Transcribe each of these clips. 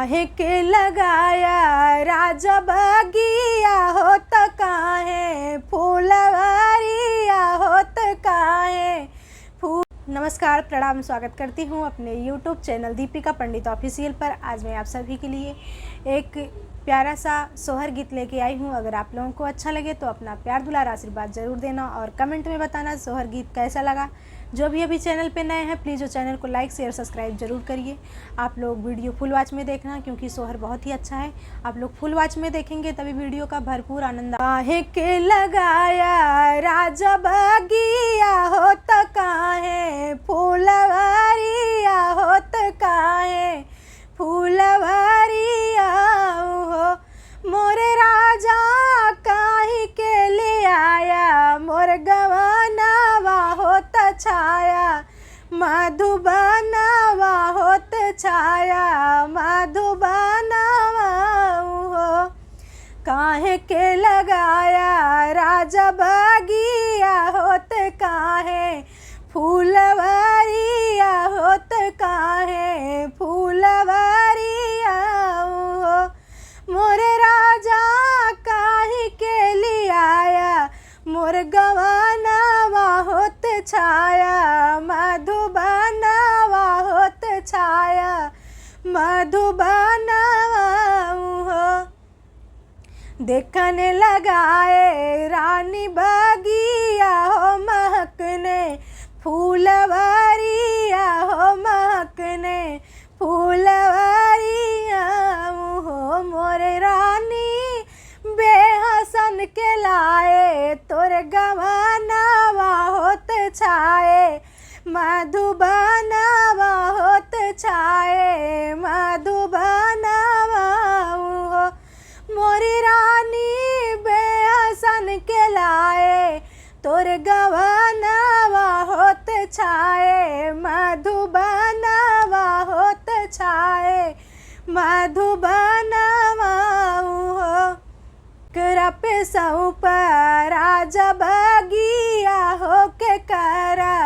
काहे के लगाया राजा बगिया होत काहे फूलवारिया होत काहे फूल। नमस्कार, प्रणाम, स्वागत करती हूँ अपने YouTube चैनल दीपिका पंडित ऑफिशियल पर। आज मैं आप सभी के लिए एक प्यारा सा सोहर गीत लेके आई हूँ। अगर आप लोगों को अच्छा लगे तो अपना प्यार दुलार आशीर्वाद ज़रूर देना और कमेंट में बताना सोहर गीत कैसा लगा। जो भी अभी चैनल पे नए हैं प्लीज़ वो चैनल को लाइक शेयर सब्सक्राइब जरूर करिए। आप लोग वीडियो फुल वॉच में देखना क्योंकि सोहर बहुत ही अच्छा है। आप लोग फुल वॉच में देखेंगे तभी वीडियो का भरपूर आनंद। काहे के लगाया राजा बगिया होत काहे फूलवारिया होत काहे फूलवारिया हो। मोरे राजा काहे के ले आया मोर गवानावा होत छाया मधुबनावा होत छाया मधुबनावा हो। काहे के लगाया राजा बगिया होत काहे फूलवारिया होत काहे फूलवारिया हो। मोरे राजा काहे के ले आया मोर गवानावा होत छाया मधुबनावा होत छाया मधुबनावा हो। देखने लगाए रानी बगिया हो महकने फूलवारिया हो महकने फूलवारिया हो। मोरे रानी बेहसन के लाए तोर गवानावा होत छाए मधुबनावा होत छाए मधुबनावा हो। मोरी रानी बेहसन के लाए तोर गवानावा होत छाए मधुबनावा होत छाए मधुबनावा हो। करा पे सौंप राजा बगिया हो के करा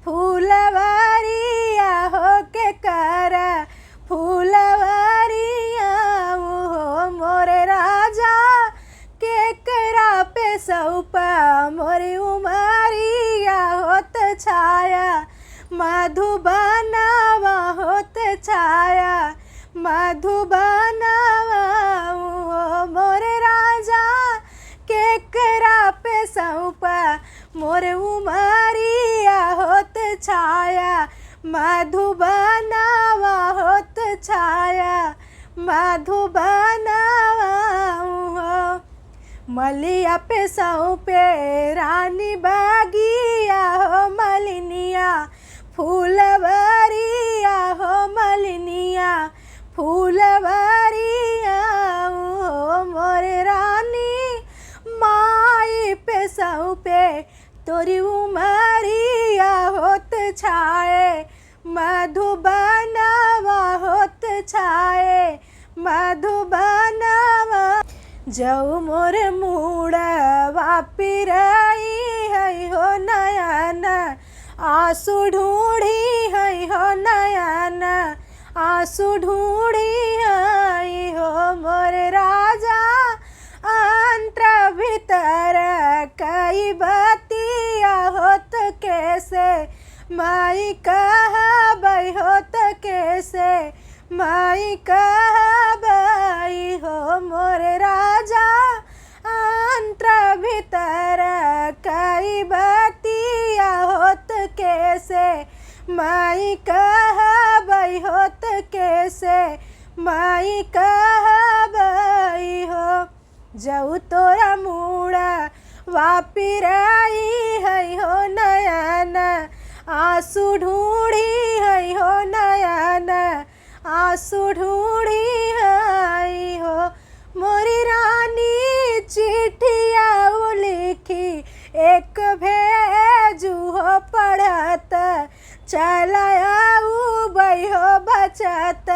फूलवारिया हो के करा फूलवारिया हो। मोरे राजा के करा पे सौंप मोरी उमरिया होत छाया मधुबनावा होत छाया मधुबनावा हो। मोरे राजा के करा पे सौंप मोर उमरिया होत छाया मधुबनावा होत छाया मधुबनावा हो। मलिया पे सौंपे रानी बगिया हो मलिनिया फूलवारिया हो मलिनिया फूलवारिया हो। मोरे रानी माई पे सौंपे तोरी उमरिया होत छाए मधुबनावा होत छाए मधुबनावा। जऊ मोर मुड़वा पिराई है हो नयन आंसू ढूंढी है हो नयन आंसू ढूंढी है हो। मोर राजा अंतर भीतर कई बतिया होत कैसे माई कहबई होत कैसे माई कहबई हो। मोर राजा अंतर भीतर कई बतिया होत कैसे माई कहबई होत कैसे माई कहबई हो। जऊ तोरा मुड़ा वापिराई है हो नयन आंसू ढूंढी है हो नयन आंसू ढूंढी है हो। मोरी रानी चिट्ठिया लिखी एक भेजू हो पढ़त चलाया उबई हो बचत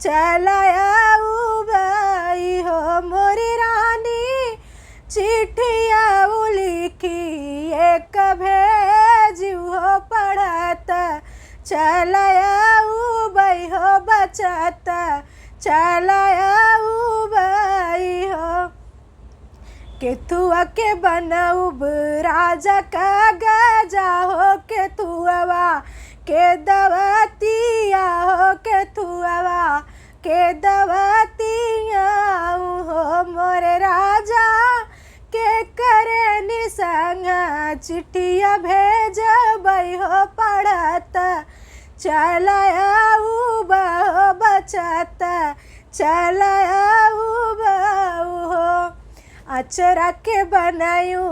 चलाया उबई हो। मोरी रानी चिट्ठिया लिखी एक भेजू हो पढ़त चलाया उबई हो बचत चलाऊ बई हो केतुआ के बनऊब राजा का गजा हो केतुआ के दवतिया हो केतुआ के दवतिया हो मोरे राजा के करे निसंग चिट्ठिया भेजबई हो पढ़त चलाऊ बहो बचत चलाऊ बहू हो अचरा के बनायू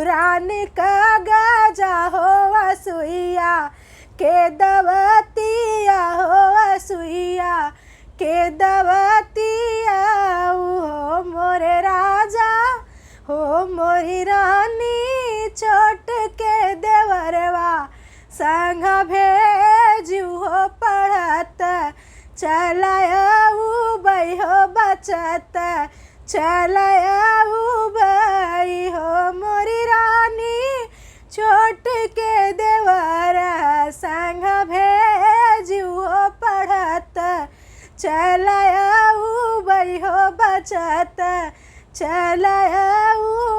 रानी का गजा हो असुइया के दवतिया हो असुइया के दवतिया हो मोरे राजा हो मोरी रानी छोट के देवरवा संग भेजू हो पढ़त चलाऊ बई हो बचत चलाऊ बई हो मोरी रानी छोट के देवर संग भेजू हो पढ़त चलाऊ बई हो बचत चलाऊ